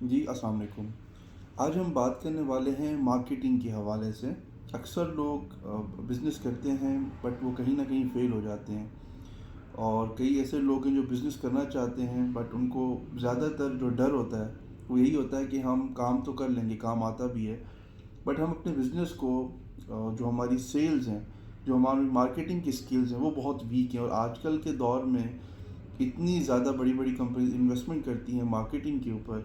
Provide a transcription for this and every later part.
جی السلام علیکم۔ آج ہم بات کرنے والے ہیں مارکیٹنگ کے حوالے سے۔ اکثر لوگ بزنس کرتے ہیں بٹ وہ کہیں نہ کہیں فیل ہو جاتے ہیں، اور کئی ایسے لوگ ہیں جو بزنس کرنا چاہتے ہیں بٹ ان کو زیادہ تر جو ڈر ہوتا ہے وہ یہی ہوتا ہے کہ ہم کام تو کر لیں گے، کام آتا بھی ہے، بٹ ہم اپنے بزنس کو جو ہماری سیلز ہیں، جو ہماری مارکیٹنگ کی سکلز ہیں وہ بہت ویک ہیں۔ اور آج کل کے دور میں اتنی زیادہ بڑی بڑی کمپنیز انویسٹمنٹ کرتی ہیں مارکیٹنگ کے اوپر،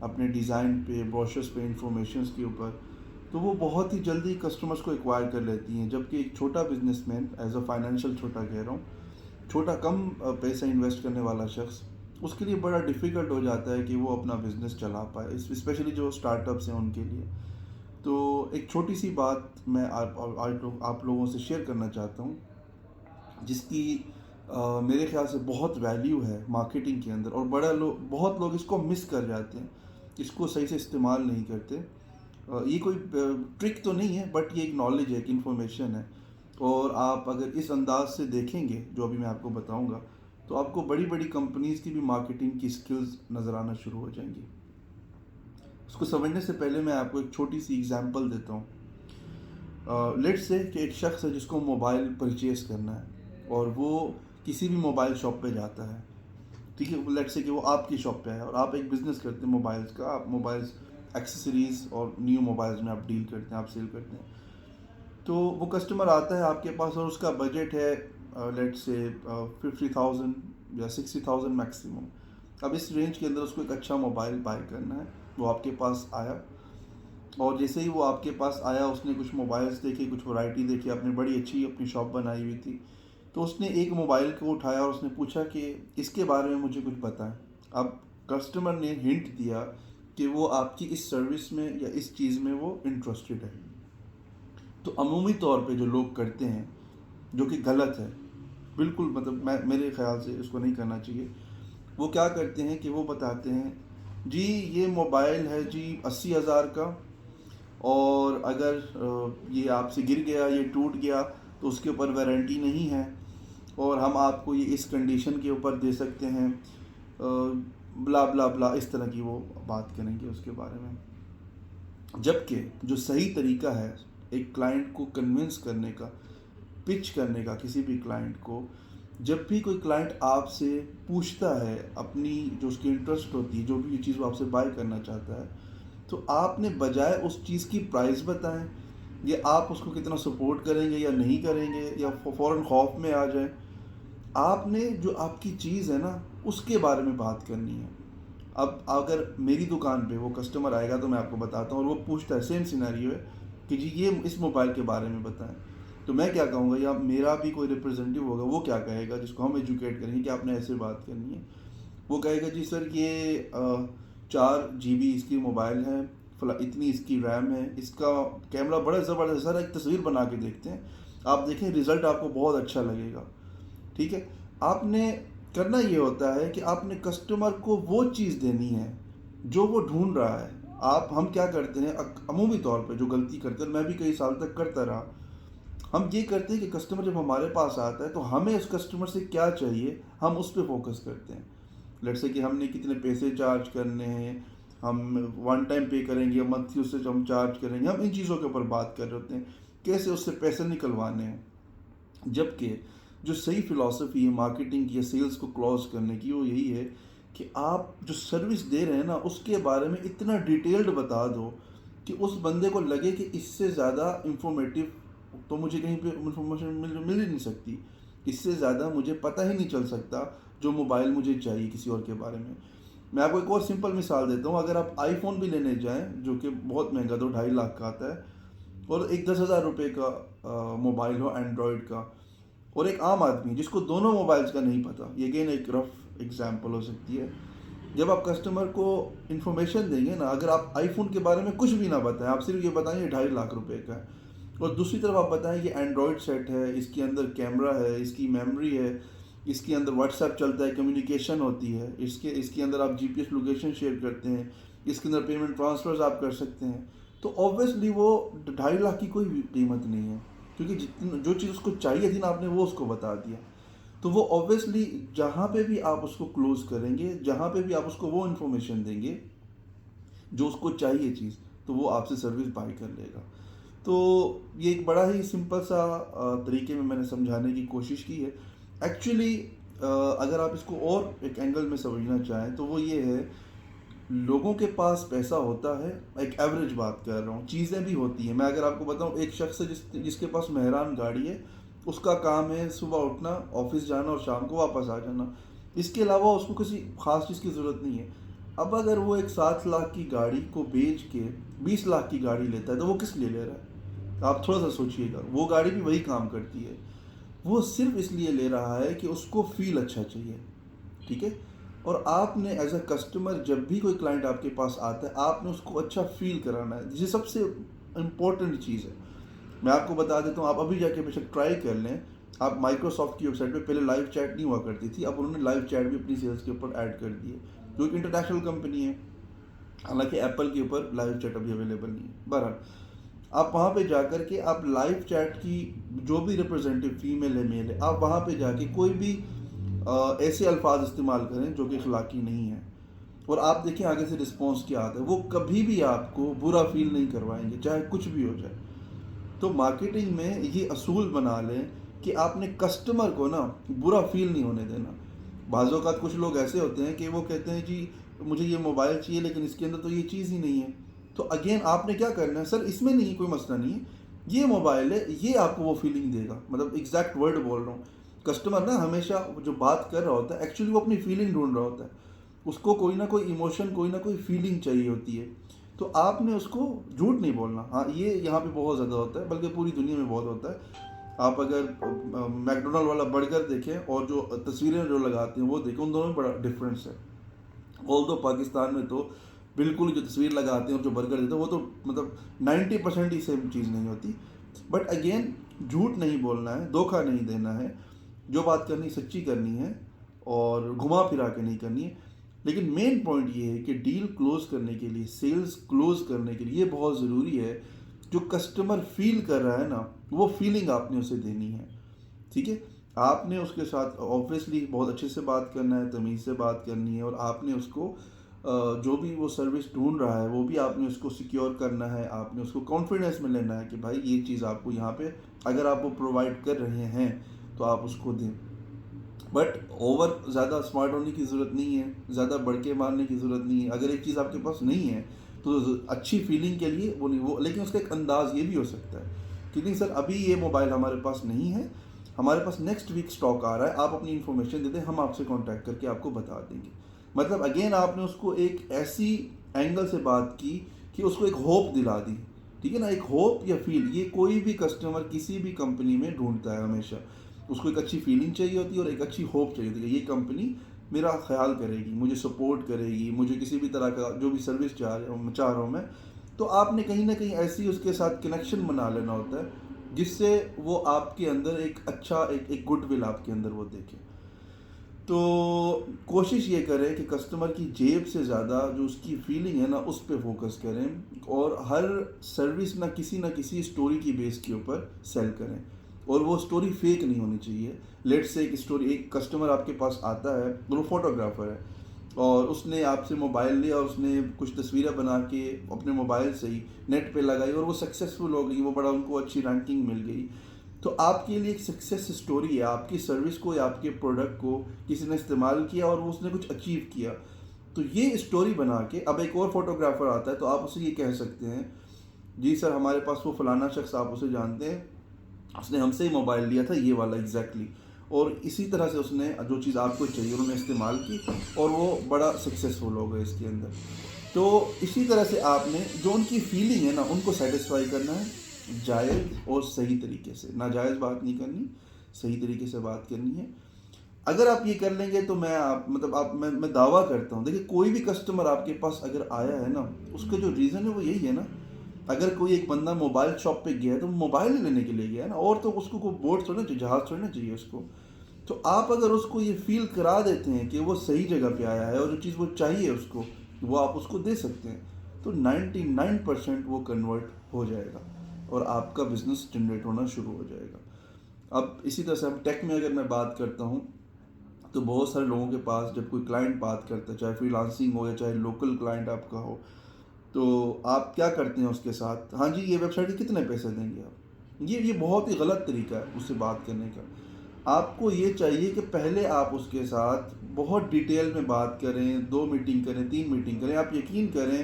اپنے ڈیزائن پہ، بروشرز پہ، انفارمیشنز کے اوپر، تو وہ بہت ہی جلدی کسٹمرز کو ایکوائر کر لیتی ہیں، جبکہ ایک چھوٹا business man, as a financial چھوٹا کہہ رہا ہوں، چھوٹا کم پیسہ انویسٹ کرنے والا شخص، اس کے لیے بڑا ڈیفیکلٹ ہو جاتا ہے کہ وہ اپنا بزنس چلا پائے، اسپیشلی جو اسٹارٹ اپس ہیں ان کے لیے۔ تو ایک چھوٹی سی بات میں آپ لوگوں سے شیئر کرنا چاہتا ہوں، جس کی میرے خیال سے بہت ویلیو ہے مارکیٹنگ کے اندر، اور بہت لوگ اس کو مس کر جاتے ہیں، اس کو صحیح سے استعمال نہیں کرتے۔ یہ کوئی ٹرک تو نہیں ہے بٹ یہ ایک نالج ہے، ایک انفارمیشن ہے، اور آپ اگر اس انداز سے دیکھیں گے جو ابھی میں آپ کو بتاؤں گا تو آپ کو بڑی بڑی کمپنیز کی بھی مارکیٹنگ کی سکلز نظر آنا شروع ہو جائیں گی۔ اس کو سمجھنے سے پہلے میں آپ کو ایک چھوٹی سی ایگزامپل دیتا ہوں۔ لیٹ سے کہ ایک شخص ہے جس کو موبائل پرچیز کرنا ہے، اور وہ کسی بھی موبائل شاپ پہ جاتا ہے، ٹھیک ہے، لیٹ سے کہ وہ آپ کی شاپ پہ ہے اور آپ ایک بزنس کرتے ہیں موبائلز کا، آپ موبائلز ایکسیسریز اور نیو موبائلز میں آپ ڈیل کرتے ہیں، آپ سیل کرتے ہیں۔ تو وہ کسٹمر آتا ہے آپ کے پاس اور اس کا بجٹ ہے لیٹ سے 50,000 یا 60,000 میکسیمم۔ اب اس رینج کے اندر اس کو ایک اچھا موبائل بائی کرنا ہے۔ وہ آپ کے پاس آیا، اور جیسے ہی وہ آپ کے پاس آیا اس نے کچھ موبائلز دیکھے، کچھ ورائٹی دیکھی، آپ نے بڑی اچھی اپنی شاپ بنائی ہوئی تھی، تو اس نے ایک موبائل کو اٹھایا اور اس نے پوچھا کہ اس کے بارے میں مجھے کچھ بتائیں۔ اب کسٹمر نے ہنٹ دیا کہ وہ آپ کی اس سروس میں یا اس چیز میں وہ انٹرسٹڈ ہے۔ تو عمومی طور پہ جو لوگ کرتے ہیں، جو کہ غلط ہے بالکل، مطلب میرے خیال سے اس کو نہیں کرنا چاہیے، وہ کیا کرتے ہیں کہ وہ بتاتے ہیں جی یہ موبائل ہے جی 80,000 کا، اور اگر یہ آپ سے گر گیا، یہ ٹوٹ گیا تو اس کے اوپر وارنٹی نہیں ہے، اور ہم آپ کو یہ اس کنڈیشن کے اوپر دے سکتے ہیں، بلا بلا بلا، اس طرح کی وہ بات کریں گے اس کے بارے میں۔ جبکہ جو صحیح طریقہ ہے ایک کلائنٹ کو کنونس کرنے کا، پچ کرنے کا کسی بھی کلائنٹ کو، جب بھی کوئی کلائنٹ آپ سے پوچھتا ہے اپنی جو اس کی انٹرسٹ ہوتی ہے، جو بھی چیز وہ آپ سے بائی کرنا چاہتا ہے، تو آپ نے بجائے اس چیز کی پرائز بتائیں، یا آپ اس کو کتنا سپورٹ کریں گے یا نہیں کریں گے، یا فوراً خوف میں آ جائیں، آپ نے جو آپ کی چیز ہے نا اس کے بارے میں بات کرنی ہے۔ اب اگر میری دکان پہ وہ کسٹمر آئے گا تو میں آپ کو بتاتا ہوں، اور وہ پوچھتا ہے، سیم سینیریو ہے کہ جی یہ اس موبائل کے بارے میں بتائیں، تو میں کیا کہوں گا، یا میرا بھی کوئی ریپرزینٹیو ہوگا وہ کیا کہے گا جس کو ہم ایجوکیٹ کریں گے کہ آپ نے ایسے بات کرنی ہے، وہ کہے گا جی سر یہ 4 GB اس کی موبائل ہے، اتنی اس کی ریم ہے، اس کا کیمرہ بڑا زبردست، سر ایک تصویر بنا کے دیکھتے ہیں، آپ دیکھیں رزلٹ آپ کو بہت اچھا لگے گا، ٹھیک ہے۔ آپ نے کرنا یہ ہوتا ہے کہ آپ نے کسٹمر کو وہ چیز دینی ہے جو وہ ڈھونڈ رہا ہے۔ ہم کیا کرتے ہیں عمومی طور پہ جو غلطی کرتے ہیں، میں بھی کئی سال تک کرتا رہا، ہم یہ کرتے ہیں کہ کسٹمر جب ہمارے پاس آتا ہے تو ہمیں اس کسٹمر سے کیا چاہیے ہم اس پہ فوکس کرتے ہیں۔ لیٹ سے کہ ہم نے کتنے پیسے چارج کرنے ہیں، ہم ون ٹائم پے کریں گے یا منتھلی اس سے ہم چارج کریں گے، ہم ان چیزوں کے اوپر بات کر رہے ہوتے ہیں، کیسے اس سے پیسے نکلوانے ہیں۔ جبکہ جو صحیح فلاسفی ہے مارکیٹنگ کی یا سیلز کو کلوز کرنے کی، وہ یہی ہے کہ آپ جو سروس دے رہے ہیں نا اس کے بارے میں اتنا ڈیٹیلڈ بتا دو کہ اس بندے کو لگے کہ اس سے زیادہ انفارمیٹیو تو مجھے کہیں پہ انفارمیشن مل ہی نہیں سکتی، اس سے زیادہ مجھے پتہ ہی نہیں چل سکتا جو موبائل مجھے چاہیے کسی اور کے بارے میں۔ میں آپ کو ایک اور سمپل مثال دیتا ہوں، اگر آپ آئی فون بھی لینے جائیں جو کہ بہت مہنگا، 2-2.5 لاکھ کا آتا ہے، اور ایک 10,000 روپے کا موبائل ہو اینڈرائڈ کا، اور ایک عام آدمی جس کو دونوں موبائلز کا نہیں پتہ، یہ اگین ایک رف ایگزامپل ہو سکتی ہے، جب آپ کسٹمر کو انفارمیشن دیں گے نا، اگر آپ آئی فون کے بارے میں کچھ بھی نہ بتائیں، آپ صرف یہ بتائیں یہ 2.5 لاکھ روپے کا ہے، اور دوسری طرف آپ بتائیں یہ اینڈرائڈ سیٹ ہے، اس کے اندر کیمرہ ہے، اس کی میموری ہے، اس کے اندر واٹس ایپ چلتا ہے، کمیونیکیشن ہوتی ہے، اس کے اندر آپ GPS لوکیشن شیئر کرتے ہیں، اس کے اندر پیمنٹ ٹرانسفرز آپ کر سکتے ہیں، تو اوبویسلی وہ 2.5 لاکھ کی کوئی قیمت نہیں ہے، کیونکہ جو چیز اس کو چاہیے تھی نا آپ نے وہ اس کو بتا دیا، تو وہ اوبویسلی جہاں پہ بھی آپ اس کو کلوز کریں گے، جہاں پہ بھی آپ اس کو وہ انفارمیشن دیں گے، جو اس کو چاہیے چیز، تو وہ آپ سے سروس بائی کر لے گا. تو یہ ایک بڑا ہی سمپل سا طریقے میں نے سمجھانے کی کوشش کی ہے. ایکچولی اگر آپ اس کو اور ایک اینگل میں سمجھنا چاہیں تو وہ یہ ہے، لوگوں کے پاس پیسہ ہوتا ہے، ایک ایوریج بات کر رہا ہوں، چیزیں بھی ہوتی ہیں. میں اگر آپ کو بتاؤں، ایک شخص ہے جس کے پاس مہران گاڑی ہے، اس کا کام ہے صبح اٹھنا، آفس جانا اور شام کو واپس آ جانا. اس کے علاوہ اس کو کسی خاص چیز کی ضرورت نہیں ہے. اب اگر وہ ایک 7 لاکھ کی گاڑی کو بیچ کے 20 لاکھ کی گاڑی لیتا ہے تو وہ کس لیے لے رہا ہے؟ آپ تھوڑا سا سوچئے گا. وہ گاڑی بھی وہی کام کرتی ہے، وہ صرف اس لیے لے رہا ہے کہ اس کو فیل اچھا چاہیے. ٹھیک ہے؟ اور آپ نے ایز اے کسٹمر، جب بھی کوئی کلائنٹ آپ کے پاس آتا ہے، آپ نے اس کو اچھا فیل کرانا ہے. یہ سب سے امپورٹنٹ چیز ہے. میں آپ کو بتا دیتا ہوں، آپ ابھی جا کے بے شک ٹرائی کر لیں. آپ مائکروسافٹ کی ویب سائٹ پہ پہلے لائیو چیٹ نہیں ہوا کرتی تھی، اب انہوں نے لائیو چیٹ بھی اپنی سیلز کے اوپر ایڈ کر دی ہے، جو ایک انٹرنیشنل کمپنی ہے. حالانکہ ایپل کے اوپر لائیو چیٹ ابھی اویلیبل نہیں ہے. بہرحال آپ وہاں پہ جا کر کے آپ لائیو چیٹ کی جو بھی ریپرزینٹیو، فیمیل ہے میل ہے، آپ وہاں پہ جا کے کوئی بھی ایسے الفاظ استعمال کریں جو کہ اخلاقی نہیں ہیں، اور آپ دیکھیں آگے سے رسپانس کیا آتا ہے. وہ کبھی بھی آپ کو برا فیل نہیں کروائیں گے، چاہے کچھ بھی ہو جائے. تو مارکیٹنگ میں یہ اصول بنا لیں کہ آپ نے کسٹمر کو نا برا فیل نہیں ہونے دینا. بعض اوقات کچھ لوگ ایسے ہوتے ہیں کہ وہ کہتے ہیں جی مجھے یہ موبائل چاہیے لیکن اس کے اندر تو یہ چیز ہی نہیں ہے. تو اگین آپ نے کیا کرنا ہے، سر اس میں نہیں، کوئی مسئلہ نہیں ہے، یہ موبائل ہے، یہ آپ کو وہ فیلنگ دے گا. مطلب ایگزیکٹ ورڈ بول رہا ہوں. کسٹمر نا ہمیشہ جو بات کر رہا ہوتا ہے، ایکچولی وہ اپنی فیلنگ ڈھونڈ رہا ہوتا ہے. اس کو کوئی نہ کوئی ایموشن، کوئی نہ کوئی فیلنگ چاہیے ہوتی ہے. تو آپ نے اس کو جھوٹ نہیں بولنا. ہاں یہ یہاں پہ بہت زیادہ ہوتا ہے، بلکہ پوری دنیا میں بہت ہوتا ہے. آپ اگر میکڈونلڈ والا برگر دیکھیں اور جو تصویریں جو لگاتے ہیں وہ دیکھیں، ان دونوں میں بڑا ڈفرینس ہے. آل دو پاکستان میں تو بالکل جو تصویر لگاتے ہیں اور جو برگر دیتے ہیں وہ تو مطلب 90% ہی سیم چیز نہیں ہوتی. بٹ اگین جھوٹ نہیں بولنا ہے، دھوکہ نہیں دینا ہے. جو بات کرنی سچی کرنی ہے اور گھما پھرا کے نہیں کرنی ہے. لیکن مین پوائنٹ یہ ہے کہ ڈیل کلوز کرنے کے لیے، سیلز کلوز کرنے کے لیے یہ بہت ضروری ہے، جو کسٹمر فیل کر رہا ہے نا، وہ فیلنگ آپ نے اسے دینی ہے. ٹھیک ہے؟ آپ نے اس کے ساتھ آبویسلی بہت اچھے سے بات کرنا ہے، تمیز سے بات کرنی ہے، اور آپ نے اس کو جو بھی وہ سروس ڈھونڈ رہا ہے وہ بھی آپ نے اس کو سیکیور کرنا ہے. آپ نے اس کو کانفیڈنس میں لینا ہے کہ بھائی یہ چیز آپ کو یہاں پہ اگر آپ وہ پرووائڈ کر رہے ہیں تو آپ اس کو دیں. بٹ اوور زیادہ اسمارٹ ہونے کی ضرورت نہیں ہے، زیادہ بڑھ کے مارنے کی ضرورت نہیں ہے. اگر ایک چیز آپ کے پاس نہیں ہے تو اچھی فیلنگ کے لیے وہ نہیں، وہ لیکن اس کا ایک انداز یہ بھی ہو سکتا ہے کہ نہیں سر ابھی یہ موبائل ہمارے پاس نہیں ہے، ہمارے پاس نیکسٹ ویک اسٹاک آ رہا ہے، آپ اپنی انفارمیشن دے دیں، ہم آپ سے کانٹیکٹ کر کے آپ کو بتا دیں گے. مطلب اگین آپ نے اس کو ایک ایسی اینگل سے بات کی کہ اس کو ایک ہوپ دلا دی. ٹھیک ہے نا؟ ایک ہوپ یا فیل، یہ کوئی بھی کسٹمر کسی بھی کمپنی میں ڈھونڈتا ہے ہمیشہ. اس کو ایک اچھی فیلنگ چاہیے ہوتی ہے اور ایک اچھی ہوپ چاہیے ہوتی ہے کہ یہ کمپنی میرا خیال کرے گی، مجھے سپورٹ کرے گی، مجھے کسی بھی طرح کا جو بھی سروس چاہ رہا ہوں میں. تو آپ نے کہیں نہ کہیں ایسی اس کے ساتھ کنیکشن بنا لینا ہوتا ہے جس سے وہ آپ کے اندر ایک اچھا ایک گڈ ول آپ کے اندر وہ دیکھے. تو کوشش یہ کریں کہ کسٹمر کی جیب سے زیادہ جو اس کی فیلنگ ہے نا اس پہ فوکس کریں، اور ہر سروس نہ کسی اسٹوری کی بیس کے اوپر سیل کریں، اور وہ اسٹوری فیک نہیں ہونی چاہیے. لیٹ سے ایک کسٹمر آپ کے پاس آتا ہے، وہ فوٹوگرافر ہے، اور اس نے آپ سے موبائل لیا اور اس نے کچھ تصویریں بنا کے اپنے موبائل سے ہی نیٹ پہ لگائی اور وہ سکسیزفل ہو گئی، وہ بڑا ان کو اچھی رینکنگ مل گئی. تو آپ کے لیے ایک سکسیس اسٹوری ہے، آپ کی سروس کو یا آپ کے پروڈکٹ کو کسی نے استعمال کیا اور اس نے کچھ اچیو کیا. تو یہ اسٹوری بنا کے اب ایک اور فوٹوگرافر آتا ہے تو آپ اسے یہ کہہ سکتے ہیں جی سر ہمارے پاس وہ فلانا شخص، آپ اسے جانتے ہیں، اس نے ہم سے ہی موبائل لیا تھا یہ والا ایگزیکٹلی، اور اسی طرح سے اس نے جو چیز آپ کو چاہیے انہوں نے استعمال کی اور وہ بڑا سکسیزفل ہو گئے اس کے اندر. تو اسی طرح سے آپ نے جو ان کی فیلنگ ہے نا ان کو سیٹسفائی کرنا ہے، جائز اور صحیح طریقے سے. ناجائز بات نہیں کرنی، صحیح طریقے سے بات کرنی ہے. اگر آپ یہ کر لیں گے تو میں دعویٰ کرتا ہوں، دیکھیں کوئی بھی کسٹمر آپ کے پاس اگر آیا ہے نا، اس کا جو ریزن ہے وہ یہی ہے نا. اگر کوئی ایک بندہ موبائل شاپ پہ گیا ہے تو موبائل ہی لینے کے لیے گیا ہے نا، اور تو اس کو کوئی بورڈ تھوڑنا چاہیے، جہاز تھوڑنا چاہیے اس کو. تو آپ اگر اس کو یہ فیل کرا دیتے ہیں کہ وہ صحیح جگہ پہ آیا ہے اور جو چیز وہ چاہیے اس کو وہ آپ اس کو دے سکتے ہیں، تو 99% وہ کنورٹ ہو جائے گا اور آپ کا بزنس جنریٹ ہونا شروع ہو جائے گا. اب اسی طرح سے ٹیک میں اگر میں بات کرتا ہوں تو بہت سارے لوگوں کے پاس جب کوئی کلائنٹ بات کرتا ہے، چاہے فری لانسنگ ہو یا چاہے لوکل کلائنٹ آپ کا ہو، تو آپ کیا کرتے ہیں اس کے ساتھ؟ ہاں جی یہ ویب سائٹ کے کتنے پیسے دیں گے آپ؟ یہ بہت ہی غلط طریقہ ہے اس سے بات کرنے کا. آپ کو یہ چاہیے کہ پہلے آپ اس کے ساتھ بہت ڈیٹیل میں بات کریں، 2 میٹنگ کریں، 3 میٹنگ کریں. آپ یقین کریں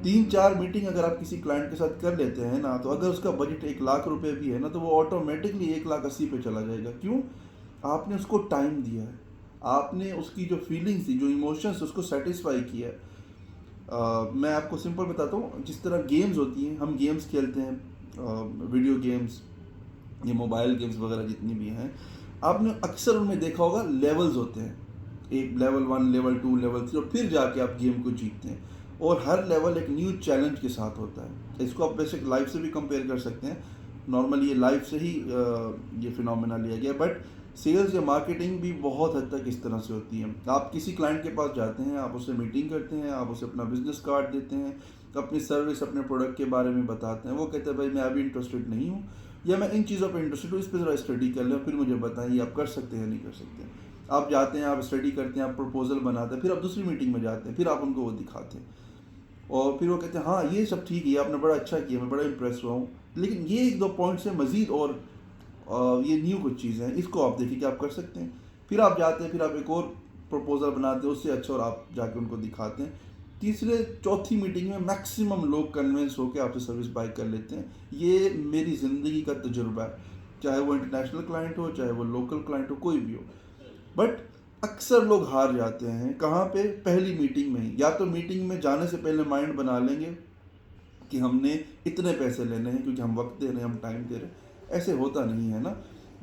3-4 میٹنگ اگر آپ کسی کلائنٹ کے ساتھ کر لیتے ہیں نا، تو اگر اس کا بجٹ 1,00,000 روپے بھی ہے نا، تو وہ آٹومیٹکلی 1,80,000 پہ چلا جائے گا. کیوں؟ آپ نے اس کو ٹائم دیا ہے، آپ نے اس کی جو فیلنگس تھی، جو ایموشنس اس کو سیٹسفائی کیا ہے. میں آپ کو سمپل بتاتا ہوں، جس طرح گیمز ہوتی ہیں، ہم گیمز کھیلتے ہیں، ویڈیو گیمز، یہ موبائل گیمز وغیرہ جتنی بھی ہیں، آپ نے اکثر ان میں دیکھا ہوگا لیولز ہوتے ہیں. ایک لیول 1، لیول 2، لیول 3، اور پھر جا کے آپ گیم کو جیتتے ہیں. اور ہر لیول ایک نیو چیلنج کے ساتھ ہوتا ہے. اس کو آپ بیسک لائف سے بھی کمپیئر کر سکتے ہیں. نارملی یہ لائف سے ہی یہ فنومینا لیا گیا، بٹ سیلز یا مارکیٹنگ بھی بہت حد تک اس طرح سے ہوتی ہے. آپ کسی کلائنٹ کے پاس جاتے ہیں، آپ اسے میٹنگ کرتے ہیں، آپ اسے اپنا بزنس کارڈ دیتے ہیں، اپنی سروس، اپنے پروڈکٹ کے بارے میں بتاتے ہیں. وہ کہتے ہیں بھائی میں ابھی انٹرسٹڈ نہیں ہوں، یا میں ان چیزوں پہ انٹرسٹڈ ہوں، اس پہ ذرا اسٹڈی کر لیں پھر مجھے بتائیں یہ آپ کر سکتے ہیں یا نہیں کر سکتے. آپ جاتے ہیں، آپ اسٹڈی کرتے ہیں، آپ پروپوزل بناتے ہیں، پھر آپ دوسری میٹنگ میں جاتے ہیں، پھر آپ ان کو وہ دکھاتے ہیں، اور پھر وہ کہتے ہیں ہاں یہ سب ٹھیک ہے، آپ نے بڑا اچھا کیا، میں بڑا امپریس ہوا ہوں، لیکن یہ 1-2 پوائنٹس ہیں مزید، اور یہ نیو کچھ چیزیں ہیں، اس کو آپ دیکھیں کہ آپ کر سکتے ہیں. پھر آپ جاتے ہیں، پھر آپ ایک اور پروپوزل بناتے ہیں اس سے اچھا، اور آپ جا کے ان کو دکھاتے ہیں. تیسرے چوتھی میٹنگ میں میکسیمم لوگ کنونس ہو کے آپ سے سروس بائی کر لیتے ہیں. یہ میری زندگی کا تجربہ ہے، چاہے وہ انٹرنیشنل کلائنٹ ہو، چاہے وہ لوکل کلائنٹ ہو، کوئی بھی ہو. بٹ اکثر لوگ ہار جاتے ہیں کہاں پہ؟ پہلی میٹنگ میں ہی. یا تو میٹنگ میں جانے سے پہلے مائنڈ بنا لیں گے کہ ہم نے اتنے پیسے لینے ہیں کیونکہ ہم وقت دے رہے ہیں، ہم ٹائم دے رہے ہیں. ایسے ہوتا نہیں ہے نا.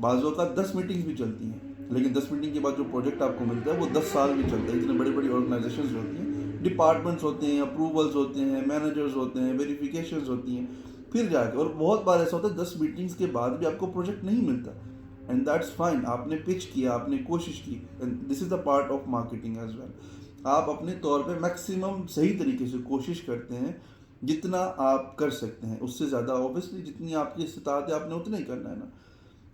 بعض اوقات 10 میٹنگز بھی چلتی ہیں، لیکن 10 میٹنگ کے بعد جو پروجیکٹ آپ کو ملتا ہے وہ 10 سال بھی چلتا ہے. اتنے بڑی بڑی آرگنائزیشنز ہوتی ہیں، ڈپارٹمنٹس ہوتے ہیں، اپروولز ہوتے ہیں، مینیجرز ہوتے ہیں، ویریفیکیشنز ہوتی ہیں، پھر جا کے. اور بہت بار ایسا ہوتا ہے 10 میٹنگز کے بعد بھی آپ کو پروجیکٹ نہیں ملتا. And that's fine. آپ نے پچ کیا، آپ نے کوشش کی، and this is the part of marketing as well. آپ اپنے طور پہ میکسیمم صحیح طریقے سے کوشش کرتے ہیں جتنا آپ کر سکتے ہیں. اس سے زیادہ اوبیسلی جتنی آپ کی استطاعت ہے آپ نے اتنا ہی کرنا ہے نا.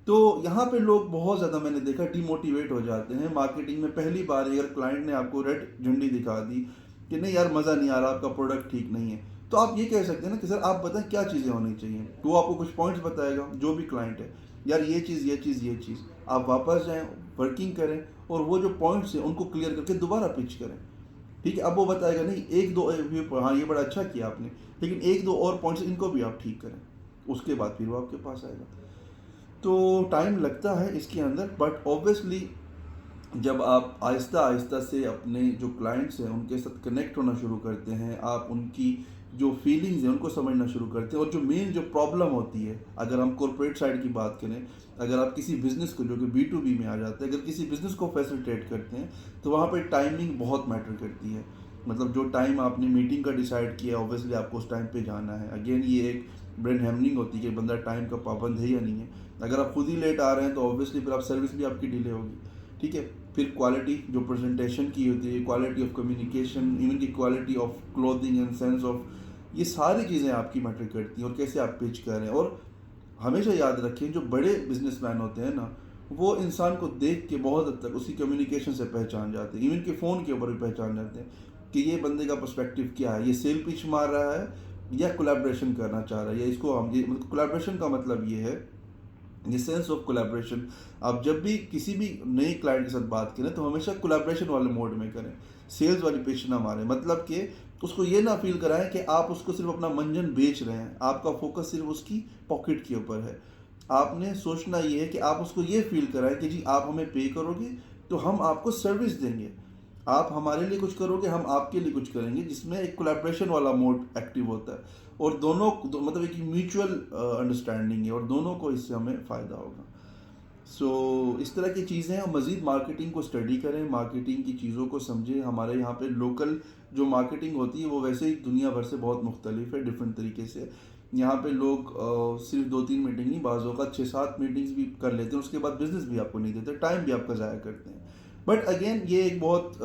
تو یہاں پہ لوگ بہت زیادہ میں نے دیکھا ڈی موٹیویٹ ہو جاتے ہیں مارکیٹنگ میں. پہلی بار اگر کلائنٹ نے آپ کو ریڈ جھنڈی دکھا دی کہ نہیں یار مزہ نہیں آ رہا، آپ کا پروڈکٹ ٹھیک نہیں ہے، تو آپ یہ کہہ سکتے ہیں نا کہ سر آپ بتائیں کیا چیزیں ہونی چاہیے. تو وہ آپ کو کچھ پوائنٹس بتائے گا، جو بھی کلائنٹ ہے، یار یہ چیز یہ چیز یہ چیز. آپ واپس جائیں، ورکنگ کریں، اور وہ جو پوائنٹس ہیں ان کو کلیئر کر کے دوبارہ پچ کریں. ٹھیک ہے، اب وہ بتائے گا نہیں 1-2 ہاں یہ بڑا اچھا کیا آپ نے، لیکن 1-2 اور پوائنٹس ان کو بھی آپ ٹھیک کریں. اس کے بعد پھر وہ آپ کے پاس آئے گا. تو ٹائم لگتا ہے اس کے اندر، بٹ اوبیسلی جب آپ آہستہ آہستہ سے اپنے جو کلائنٹس ہیں ان کے ساتھ کنیکٹ ہونا شروع کرتے ہیں، آپ ان کی جو فیلنگز ہیں ان کو سمجھنا شروع کرتے ہیں، اور جو مین جو پرابلم ہوتی ہے، اگر ہم کارپوریٹ سائڈ کی بات کریں، اگر آپ کسی بزنس کو، جو کہ B2B میں آ جاتا ہے، اگر کسی بزنس کو فیسیلیٹیٹ کرتے ہیں تو وہاں پہ ٹائمنگ بہت میٹر کرتی ہے. مطلب جو ٹائم آپ نے میٹنگ کا ڈیسائیڈ کیا اوبیسلی آپ کو اس ٹائم پہ جانا ہے. اگین یہ ایک برین ہیمنگ ہوتی ہے کہ بندہ ٹائم کا پابند ہے یا نہیں ہے. اگر آپ خود ہی لیٹ آ رہے ہیں تو اوبیسلی پھر آپ سروس بھی آپ کی ڈیلے ہوگی. ٹھیک ہے، پھر کوالٹی جو پریزنٹیشن کی ہوتی ہے، کوالٹی آف کمیونیکیشن، ایون کی quality of clothing and sense of, یہ ساری چیزیں آپ کی میٹر کرتی ہیں، اور کیسے آپ پچ کریں. اور ہمیشہ یاد رکھیں جو بڑے بزنس مین ہوتے ہیں نا، وہ انسان کو دیکھ کے بہت حد تک اس کی کمیونیکیشن سے پہچان جاتے ہیں، ایون کہ فون کے اوپر بھی پہچان جاتے ہیں کہ یہ بندے کا پرسپیکٹیو کیا ہے. یہ سیل پچ مار رہا ہے یا کولیبریشن کرنا چاہ رہا ہے، یا اس کو ہم یہ کولیبریشن کا مطلب یہ ہے، یہ سینس آف کولیبریشن. آپ جب بھی کسی بھی نئے کلائنٹ کے ساتھ بات کریں تو ہمیشہ کولیبریشن والے موڈ میں کریں، سیلز والی پچ نہ ماریں. مطلب کہ اس کو یہ نہ فیل کرائیں کہ آپ اس کو صرف اپنا منجن بیچ رہے ہیں، آپ کا فوکس صرف اس کی پاکٹ کے اوپر ہے. آپ نے سوچنا یہ ہے کہ آپ اس کو یہ فیل کرائیں کہ جی آپ ہمیں پے کرو گے تو ہم آپ کو سروس دیں گے، آپ ہمارے لیے کچھ کرو گے، ہم آپ کے لیے کچھ کریں گے، جس میں ایک کولیبریشن والا موڈ ایکٹیو ہوتا ہے، اور دونوں مطلب ایک میوچول انڈرسٹینڈنگ ہے، اور دونوں کو اس سے ہمیں فائدہ ہوگا. سو اس طرح کی چیزیں ہیں. مزید مارکیٹنگ کو اسٹڈی کریں، مارکیٹنگ کی چیزوں کو سمجھیں. ہمارے یہاں پہ لوکل جو مارکیٹنگ ہوتی ہے وہ ویسے ہی دنیا بھر سے بہت مختلف ہے، ڈفرینٹ طریقے سے. یہاں پہ لوگ صرف 2-3 میٹنگ نہیں، بعض اوقات 6-7 میٹنگز بھی کر لیتے ہیں، اس کے بعد بزنس بھی آپ کو نہیں دیتے، ٹائم بھی آپ کا ضائع کرتے ہیں. بٹ اگین یہ ایک بہت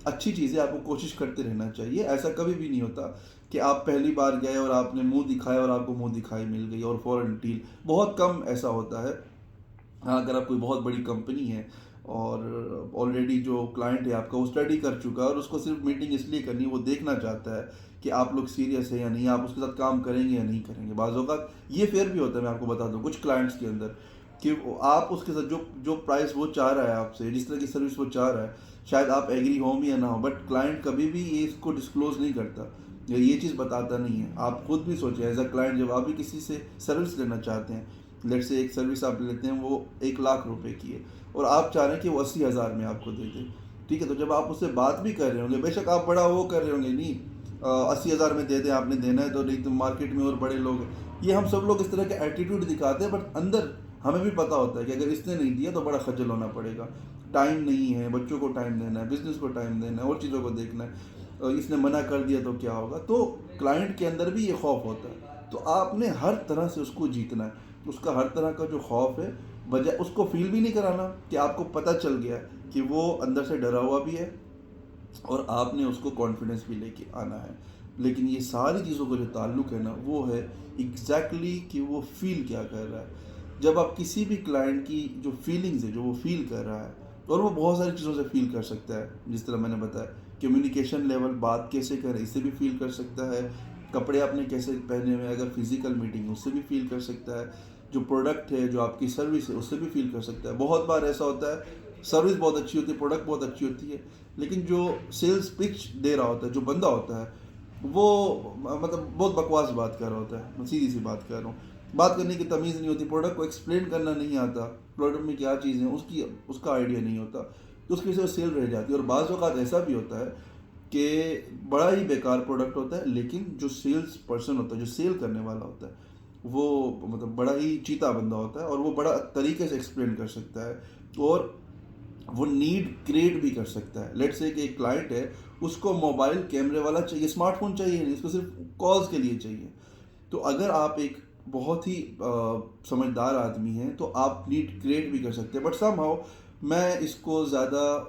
اچھی چیز ہے، آپ کو کوشش کرتے رہنا چاہیے. ایسا کبھی بھی نہیں ہوتا کہ آپ پہلی بار گئے اور آپ نے منہ دکھایا اور آپ کو منہ دکھائی مل گئی اور فوراً ڈیل. بہت کم ایسا ہوتا ہے. ہاں اگر آپ کوئی بہت بڑی کمپنی ہے اور آلریڈی جو کلائنٹ ہے آپ کا وہ اسٹڈی کر چکا ہے اور اس کو صرف میٹنگ اس لیے کرنی ہے، وہ دیکھنا چاہتا ہے کہ آپ لوگ سیریس ہیں یا نہیں، آپ اس کے ساتھ کام کریں گے یا نہیں کریں گے. بعض اوقات یہ فیئر بھی ہوتا ہے، میں آپ کو بتا دوں کچھ کلائنٹس کے اندر، کہ آپ اس کے ساتھ جو پرائس وہ چاہ رہا ہے آپ سے، جس طرح کی سروس وہ چاہ رہا ہے، شاید آپ ایگری ہوں بھی یا نہ ہو، بٹ کلائنٹ کبھی بھی یہ اس کو ڈسکلوز نہیں کرتا یا یہ چیز بتاتا نہیں ہے. آپ خود بھی سوچیں ایز اے کلائنٹ، جب آپ بھی کسی سے سروس لینا چاہتے ہیں، لیٹ سے ایک سروس آپ لیتے ہیں وہ 1,00,000 روپے کی ہے اور آپ چاہ رہے ہیں کہ وہ 80,000 میں آپ کو دے دے، ٹھیک ہے. تو جب آپ اس سے بات بھی کر رہے ہوں گے، بے شک آپ بڑا وہ کر رہے ہوں گے، نہیں 80,000 میں دے دیں، آپ نے دینا ہے تو، نہیں تو مارکیٹ میں اور بڑے لوگ ہیں. یہ ہم سب لوگ اس طرح کے ایٹیٹیوڈ دکھاتے ہیں، بٹ اندر ہمیں بھی پتہ ہوتا ہے کہ اگر اس نے نہیں دیا تو بڑا خجل ہونا پڑے گا. ٹائم نہیں ہے، بچوں کو ٹائم دینا ہے، بزنس کو ٹائم دینا ہے، اور چیزوں کو دیکھنا ہے، اور اس نے منع کر دیا تو کیا ہوگا. تو کلائنٹ کے اندر بھی یہ خوف ہوتا ہے. تو آپ نے ہر طرح سے اس کو جیتنا ہے. اس کا ہر طرح کا جو خوف ہے، بجائے اس کو فیل بھی نہیں کرانا کہ آپ کو پتہ چل گیا کہ وہ اندر سے ڈرا ہوا بھی ہے اور آپ نے اس کو کانفیڈنس بھی لے کے آنا ہے. لیکن یہ ساری چیزوں کا جو تعلق ہے نا، وہ ہے ایگزیکٹلی کہ وہ فیل کیا کر رہا ہے. جب آپ کسی بھی کلائنٹ کی جو فیلنگز ہے، جو وہ فیل کر رہا ہے، اور وہ بہت ساری چیزوں سے فیل کر سکتا ہے، جس طرح میں نے بتایا کمیونیکیشن لیول، بات کیسے کرے اس سے بھی فیل کر سکتا ہے، کپڑے آپ نے کیسے پہنے ہوئے، اگر فزیکل میٹنگ اس سے بھی فیل کر سکتا ہے، جو پروڈکٹ ہے، جو آپ کی سروس ہے، اس سے بھی فیل کر سکتا ہے. بہت بار ایسا ہوتا ہے سروس بہت اچھی ہوتی ہے، پروڈکٹ بہت اچھی ہوتی ہے، لیکن جو سیلز پچ دے رہا ہوتا ہے، جو بندہ ہوتا ہے، وہ مطلب بہت بکواس بات کر رہا ہوتا ہے. میں سیدھی سی بات کر رہا ہوں، بات کرنے کی تمیز نہیں ہوتی، پروڈکٹ کو ایکسپلین کرنا نہیں آتا، پروڈکٹ میں کیا چیزیں اس کا آئیڈیا نہیں ہوتا، تو اس کی وجہ سے سیل رہ جاتی ہے. اور بعض اوقات ایسا بھی ہوتا ہے کہ بڑا ہی بیکار پروڈکٹ ہوتا ہے، لیکن جو سیلز پرسن ہوتا ہے، جو سیل کرنے والا ہوتا ہے، وہ مطلب بڑا ہی چیتا بندہ ہوتا ہے اور وہ بڑا طریقے سے ایکسپلین کر سکتا ہے اور وہ نیڈ کریٹ بھی کر سکتا ہے. لیٹ سے کہ ایک کلائنٹ ہے، اس کو موبائل کیمرے والا چاہیے، اسمارٹ فون چاہیے نہیں، اس کو صرف کالز کے لیے چاہیے. تو اگر آپ ایک بہت ہی سمجھدار آدمی ہیں تو آپ نیڈ کریٹ بھی کر سکتے ہیں. بٹ سم ہاؤ میں اس کو زیادہ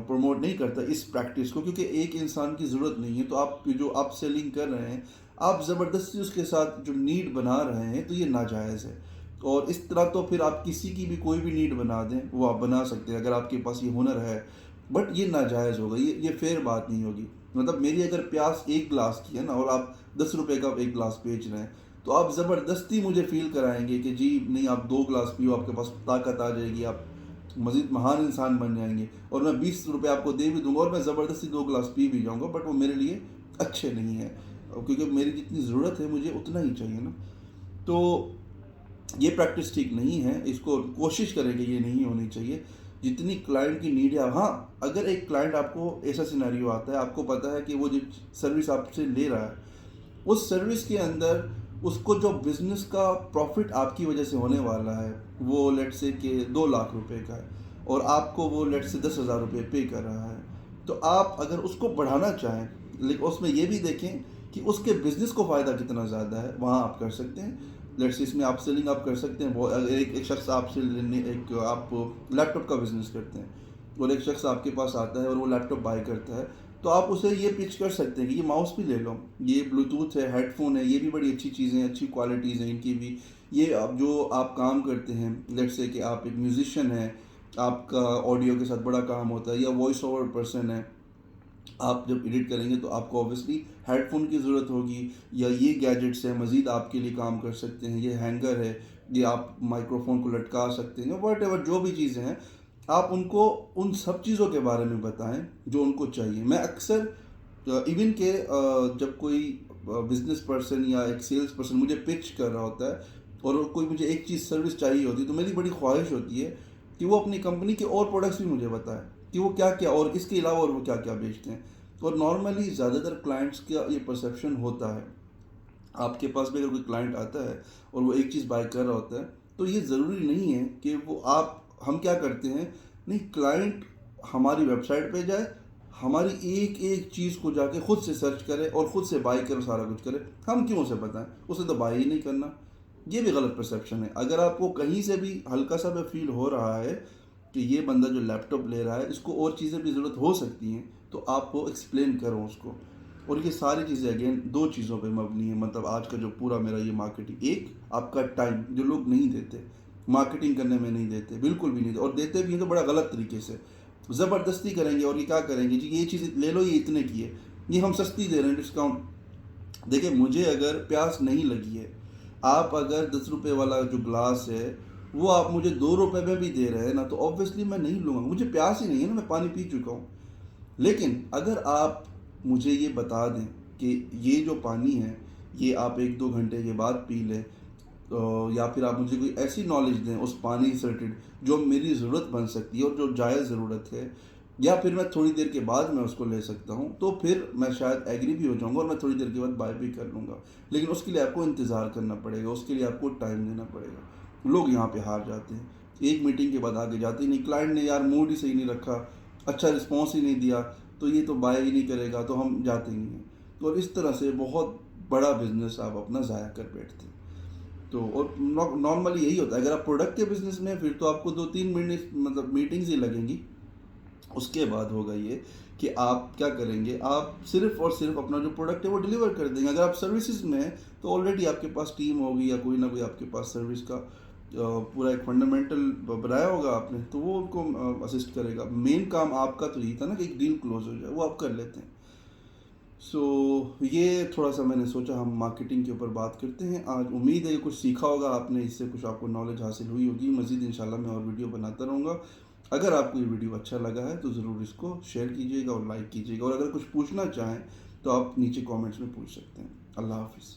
پروموٹ نہیں کرتا اس پریکٹس کو، کیونکہ ایک انسان کی ضرورت نہیں ہے. تو آپ جو آپ سیلنگ کر رہے ہیں، آپ زبردستی اس کے ساتھ جو نیڈ بنا رہے ہیں، تو یہ ناجائز ہے. اور اس طرح تو پھر آپ کسی کی بھی کوئی بھی نیڈ بنا دیں، وہ آپ بنا سکتے ہیں اگر آپ کے پاس یہ ہنر ہے، بٹ یہ ناجائز ہوگا، یہ فیئر بات نہیں ہوگی. مطلب میری اگر پیاس 1 گلاس کی ہے نا، اور آپ 10 روپے کا 1 گلاس بیچ رہے ہیں، تو آپ زبردستی مجھے فیل کرائیں گے کہ جی نہیں، آپ 2 گلاس پیو، آپ کے پاس طاقت آ جائے گی، آپ مزید مہان انسان بن جائیں گے. اور میں 20 روپے آپ کو دے بھی دوں گا اور میں زبردستی 2 گلاس پی بھی جاؤں گا، بٹ وہ میرے لیے اچھے نہیں ہیں، کیونکہ میری جتنی ضرورت ہے مجھے اتنا ہی چاہیے نا. تو یہ پریکٹس ٹھیک نہیں ہے، اس کو کوشش کریں کہ یہ نہیں ہونی چاہیے. جتنی کلائنٹ کی نیڈ ہے، ہاں اگر ایک کلائنٹ آپ کو ایسا سینیریو آتا ہے، آپ کو پتہ ہے کہ وہ جو سروس آپ سے لے رہا ہے، اس سروس کے اندر اس کو جو بزنس کا پروفٹ آپ کی وجہ سے ہونے والا ہے، وہ لیٹ سے کہ 2 لاکھ روپے کا ہے، اور آپ کو وہ لیٹ سے 10,000 روپے پے کر رہا ہے. تو آپ اگر اس کو بڑھانا چاہیں، لیکن اس میں یہ بھی دیکھیں کہ اس کے بزنس کو فائدہ کتنا زیادہ ہے، وہاں آپ کر سکتے ہیں. لیٹس اس میں آپ سیلنگ آپ کر سکتے ہیں. اگر ایک شخص آپ سے آپ لیپ ٹاپ کا بزنس کرتے ہیں اور ایک شخص آپ کے پاس آتا ہے اور وہ لیپ ٹاپ بائی کرتا ہے، تو آپ اسے یہ پچ کر سکتے ہیں کہ یہ ماؤس بھی لے لو، یہ بلوٹوتھ ہے، ہیڈ فون ہے، یہ بھی بڑی اچھی چیزیں ہیں، اچھی کوالٹیز ہیں ان کی بھی. یہ جو آپ کام کرتے ہیں، لیٹ سے کہ آپ ایک میوزیشین ہیں، آپ کا آڈیو کے ساتھ بڑا کام ہوتا ہے، یا وائس اوور پرسن ہے، آپ جب ایڈٹ کریں گے تو آپ کو اوبیسلی ہیڈ فون کی ضرورت ہوگی، یا یہ گیجٹس ہیں مزید آپ کے لیے کام کر سکتے ہیں، یہ ہینگر ہے، یہ آپ مائکرو فون کو لٹکا سکتے ہیں، واٹ ایور جو بھی چیزیں ہیں، آپ ان کو ان سب چیزوں کے بارے میں بتائیں جو ان کو چاہیے. میں اکثر ایون کہ جب کوئی بزنس پرسن یا ایک سیلس پرسن مجھے پچ کر رہا ہوتا ہے اور کوئی مجھے ایک چیز سروس چاہیے ہوتی ہے، تو میری بڑی خواہش ہوتی ہے کہ وہ اپنی کمپنی کے اور پروڈکٹس بھی مجھے بتائیں کہ وہ کیا کیا، اور اس کے علاوہ اور وہ کیا کیا بیچتے ہیں. اور نارملی زیادہ تر کلائنٹس کا یہ پرسیپشن ہوتا ہے. آپ کے پاس بھی اگر کوئی کلائنٹ آتا ہے اور وہ ایک چیز بائی کر رہا ہوتا ہے، تو یہ ضروری نہیں ہے کہ وہ ہم کیا کرتے ہیں، نہیں، کلائنٹ ہماری ویب سائٹ پہ جائے، ہماری ایک ایک چیز کو جا کے خود سے سرچ کرے اور خود سے بائی کرے، سارا کچھ کرے. ہم کیوں اسے بتائیں، اسے تو بائی ہی نہیں کرنا. یہ بھی غلط پرسیپشن ہے. اگر آپ کو کہیں سے بھی ہلکا سا بھی فیل ہو رہا ہے کہ یہ بندہ جو لیپ ٹاپ لے رہا ہے اس کو اور چیزیں بھی ضرورت ہو سکتی ہیں، تو آپ وہ ایکسپلین کرو اس کو. اور یہ ساری چیزیں اگین 2 چیزوں پہ مبنی ہیں. مطلب آج کا جو پورا میرا یہ مارکیٹنگ، ایک آپ کا ٹائم جو لوگ نہیں دیتے، مارکیٹنگ کرنے میں نہیں دیتے، بالکل بھی نہیں دیتے، اور دیتے بھی ہیں تو بڑا غلط طریقے سے زبردستی کریں گے، اور یہ کیا کریں گے جی یہ چیز لے لو، یہ اتنے کی ہے، یہ ہم سستی دے رہے ہیں ڈسکاؤنٹ۔ دیکھیں مجھے اگر پیاس نہیں لگی ہے، آپ اگر 10 روپے والا جو گلاس ہے وہ آپ مجھے 2 روپے میں بھی دے رہے ہیں نا، تو آبویسلی میں نہیں لوں گا، مجھے پیاس ہی نہیں ہے نا، میں پانی پی چکا ہوں۔ لیکن اگر آپ مجھے یہ بتا دیں کہ یہ جو پانی ہے یہ آپ 1-2 گھنٹے کے بعد پی لیں، یا پھر آپ مجھے کوئی ایسی نالج دیں اس پانی سے ریلیٹڈ جو میری ضرورت بن سکتی ہے اور جو جائز ضرورت ہے، یا پھر میں تھوڑی دیر کے بعد میں اس کو لے سکتا ہوں، تو پھر میں شاید ایگری بھی ہو جاؤں گا اور میں تھوڑی دیر کے بعد بائی بھی کر لوں گا۔ لیکن اس کے لیے آپ کو انتظار کرنا پڑے گا، اس کے لیے آپ کو ٹائم دینا پڑے گا۔ لوگ یہاں پہ ہار جاتے ہیں، ایک میٹنگ کے بعد آگے جاتے ہی نہیں، کلائنٹ نے یار موڈ ہی صحیح نہیں رکھا، اچھا رسپانس ہی نہیں دیا، تو یہ تو بائی ہی نہیں کرے گا، تو ہم جاتے ہی نہیں ہیں۔ اور اس طرح سے بہت بڑا بزنس آپ اپنا ضائع کر بیٹھتے ہیں۔ تو اور نارملی یہی ہوتا ہے، اگر آپ پروڈکٹ کے بزنس میں ہیں پھر تو آپ کو 2-3 منٹ مطلب میٹنگز ہی لگیں گی۔ اس کے بعد ہوگا یہ کہ آپ کیا کریں گے، آپ صرف اور صرف اپنا جو پروڈکٹ ہے وہ ڈیلیور کر دیں گے۔ اگر آپ سروسز میں ہیں تو آلریڈی آپ کے پاس ٹیم ہوگی، یا کوئی نہ کوئی آپ کے پاس سروس کا پورا ایک فنڈامنٹل بنایا ہوگا آپ نے، تو وہ ان کو اسسٹ کرے گا۔ مین کام آپ کا تو یہی تھا نا کہ ایک ڈیل کلوز ہو جائے، وہ آپ کر لیتے ہیں۔ سو یہ تھوڑا سا میں نے سوچا ہم مارکیٹنگ کے اوپر بات کرتے ہیں آج۔ امید ہے کہ کچھ سیکھا ہوگا آپ نے، اس سے کچھ آپ کو نالج حاصل ہوئی ہوگی۔ مزید انشاءاللہ میں اور ویڈیو بناتا رہوں گا۔ اگر آپ کو یہ ویڈیو اچھا لگا ہے تو ضرور اس کو شیئر کیجیے گا اور لائک کیجیے گا، اور اگر کچھ پوچھنا چاہیں تو آپ نیچے کامنٹس میں پوچھ سکتے ہیں۔ اللہ حافظ۔